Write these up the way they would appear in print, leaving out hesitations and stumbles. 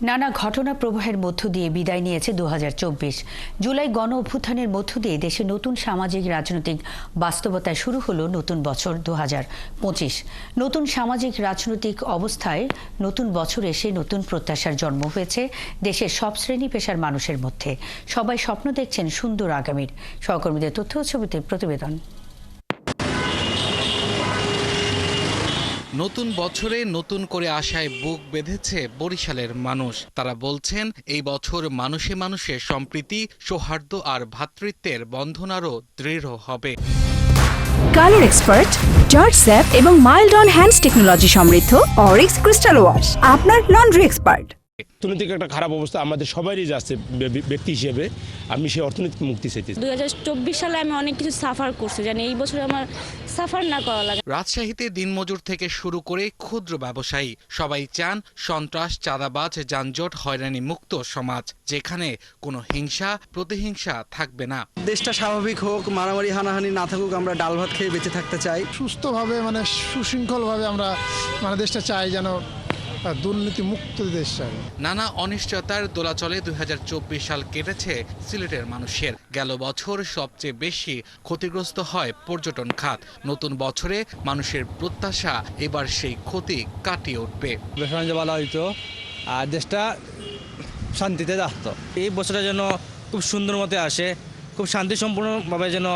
নানা ঘটনা প্রবাহের মধ্য দিয়ে বিদায় নিয়েছে ২০২৪। জুলাই গণ অভ্যুত্থানের মধ্য দিয়ে দেশে নতুন সামাজিক রাজনৈতিক বাস্তবতায় শুরু হলো নতুন বছর ২০২৫। নতুন সামাজিক রাজনৈতিক অবস্থায় নতুন বছর এসে নতুন প্রত্যাশার জন্ম হয়েছে দেশের সব শ্রেণী পেশার মানুষের মধ্যে। সবাই স্বপ্ন দেখছেন সুন্দর আগামীর। সহকর্মীদের তথ্য ও ছবিতে প্রতিবেদন। নতুন বছরে নতুন করে আশায় বুক বেঁধেছে বরিশালের মানুষ। তারা বলছেন এই বছর মানুষে মানুষে সম্প্রীতি, সৌহার্দ্য আর ভ্রাতৃত্বের বন্ধন আরও দৃঢ় হবে। কালার এক্সপার্ট, জর্জ স্যাপ এবং মাইল্ড অন হ্যান্ডস টেকনোলজি সমৃদ্ধ অরিক্স ক্রিস্টাল ওয়াশ আপনার লন্ড্রি এক্সপার্ট। অর্থনৈতিক একটা খারাপ অবস্থা আমাদের সবারই যাচ্ছে। ব্যক্তি হিসেবে আমি সেই অর্থনৈতিক মুক্তি চাইতেছি। ২০২৪ সালে আমি অনেক কিছু সাফার করছি, জানি এই বছর আমার সাফার না করা লাগে। রাজশাহীতে দিনমজুর থেকে শুরু করে ক্ষুদ্র ব্যবসায়ী সবাই চান সন্ত্রাস, চাঁদাবাজ, যানজট, হয়রানি মুক্ত সমাজ, যেখানে কোনো হিংসা প্রতিহিংসা থাকবে না। দেশটা স্বাভাবিক হোক, মারামারি হানাহানি না থাকুক, আমরা ডাল ভাত খেয়ে বেঁচে থাকতে চাই। সুস্থভাবে সুশৃঙ্খলভাবে আমরা দেশটা চাই, যেন দুর্নীতি মুক্ত দেশ চাই। নানা অনিশ্চয়তার দোলাচলে ২০২৪ সাল কেটেছে সিলেটের মানুষের। গেল বছর সবচেয়ে বেশি ক্ষতিগ্রস্ত হয় পর্যটন খাত। নতুন বছরে মানুষের প্রত্যাশা এবার সেই ক্ষতি কাটিয়ে উঠবে। ব্যবসা ভালো হইতো আর দেশটা শান্তিতে থাকতো। এই বছরটা যেন খুব সুন্দর মতে আসে, খুব শান্তি সম্পূর্ণভাবে যেন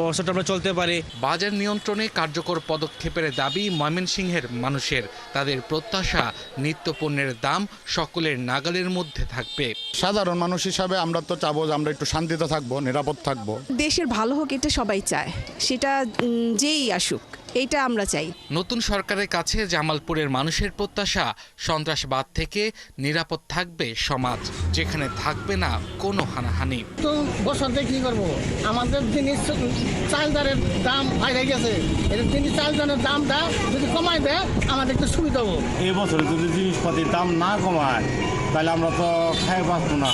বছরটা আমরা চলতে পারি। বাজার নিয়ন্ত্রণে কার্যকর পদক্ষেপের দাবি ময়মনসিংহের মানুষের। তাদের প্রত্যাশা নিত্যপণ্যের দাম সকলের নাগালের মধ্যে থাকবে। সাধারণ মানুষ হিসাবে আমরা তো চাবো যে আমরা একটু শান্তিতে থাকবো, নিরাপদ থাকবো। দেশের ভালো হোক, এটা সবাই চায়, সেটা যেই আসুক, এইটা আমরা চাই। নতুন সরকারের কাছে জামালপুরের মানুষের প্রত্যাশা সন্ত্রাসবাদ থেকে নিরাপদ থাকবে সমাজ, যেখানে থাকবে না কোনো হানাহানি। তো বছর দিয়ে কি করবো, আমাদের জিনিস চাল ডালের দাম বাইরে গেছে, এর জিনিস চাল ডালের দামটা যদি কমায় দেয় আমাদের একটু সুবিধা হবে। এই বছরে যদি জিনিসপাতির দাম না কমায় তাহলে আমরা তো খাই পাবো না।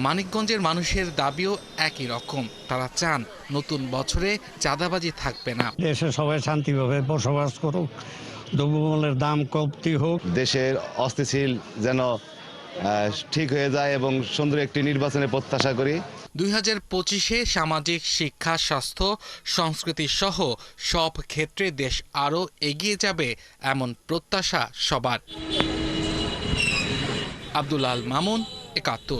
মানিকগঞ্জের মানুষের দাবিও একই রকম। তারা চান নতুন বছরে চাঁদাবাজি থাকবে না। দেশে সবাই শান্তিভাবে বসবাস করুক, দ্রব্যমূল্যের দাম কমতি হোক, দেশের অস্থিতিশীল যেন ঠিক হয়ে যায় এবং সুন্দর একটি নির্বাচনের প্রত্যাশা করি। ২০২৫-এ সামাজিক, শিক্ষা, স্বাস্থ্য, সংস্কৃতি সহ সব ক্ষেত্রে দেশ আরও এগিয়ে যাবে এমন প্রত্যাশা সবার। আব্দুল আল মামুন, ৭১।